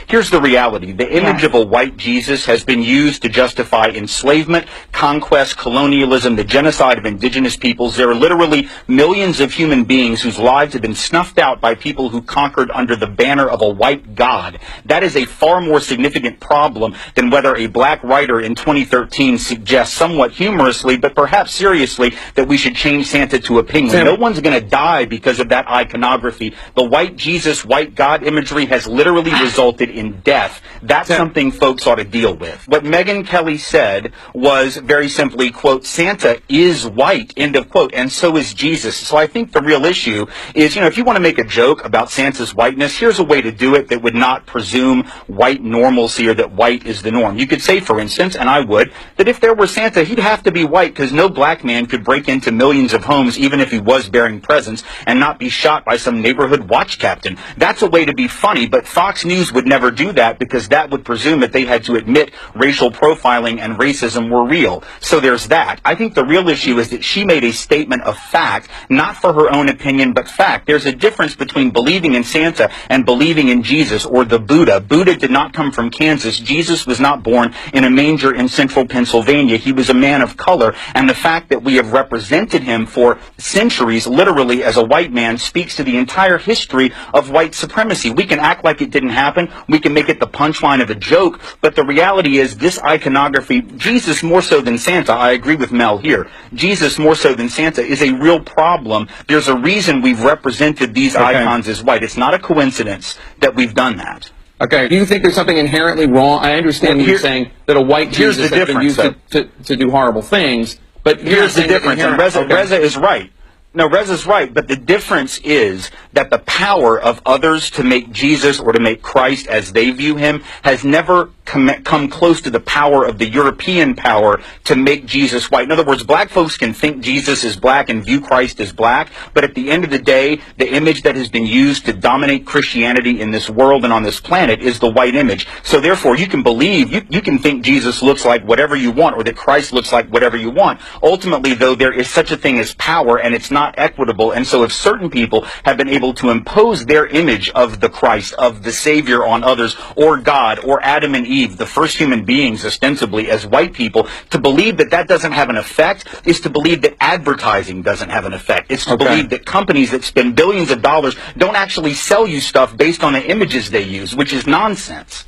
Here's the reality. The image of a white Jesus has been used to justify enslavement, conquest, colonialism, the genocide of indigenous peoples. There are literally millions of human beings whose lives have been snuffed out by people who conquered under the banner of a white god. That is a far more significant problem than whether a black writer in 2013 suggests somewhat humorously, but perhaps seriously, that we should change Santa to a penguin. No one's going to die because of that iconography. The white Jesus, white God imagery has literally resulted in death. That's something folks ought to deal with. What Megyn Kelly said was very simply, quote, Santa is white, end of quote, and so is Jesus. So I think the real issue is, if you want to make a joke about Santa's whiteness, here's a way to do it that would not presume white normalcy or that white is the norm. You could say, for instance, and I would, that if there were Santa, he'd have to be white because no black man could break into millions of homes, even if he was bearing presents, and not be shot by some neighborhood watch captain. That's a way to be funny, but Fox News would never do that because that would presume that they had to admit racial profiling and racism were real. So there's that. I think the real issue is that she made a statement of fact, not for her own opinion, but fact. There's a difference between believing in Santa and believing in Jesus or the Buddha. Buddha did not come from Kansas. Jesus was not born in a manger in central Pennsylvania. He was a man of color, and the fact that we have represented him for centuries, literally as a white man, speaks to the entire history of white supremacy. We can act like it didn't happen. We can make it the punchline of a joke, but the reality is this iconography, Jesus more so than Santa, I agree with Mel here, Jesus more so than Santa is a real problem. There's a reason we've represented these icons as white. It's not a coincidence that we've done that. Okay. Do you think there's something inherently wrong? I understand you're saying that a white Jesus has been used to do horrible things, but here's the difference, and Reza is right. No, Reza's right, but the difference is that the power of others to make Jesus or to make Christ as they view him has never come close to the power of the European power to make Jesus white. In other words, black folks can think Jesus is black and view Christ as black, but at the end of the day, the image that has been used to dominate Christianity in this world and on this planet is the white image. So therefore, you can believe, you can think Jesus looks like whatever you want or that Christ looks like whatever you want. Ultimately, though, there is such a thing as power, and it's not equitable. And so if certain people have been able to impose their image of the Christ, of the Savior on others, or God, or Adam and Eve, the first human beings ostensibly as white people, to believe that that doesn't have an effect is to believe that advertising doesn't have an effect. It's to believe that companies that spend billions of dollars don't actually sell you stuff based on the images they use, which is nonsense.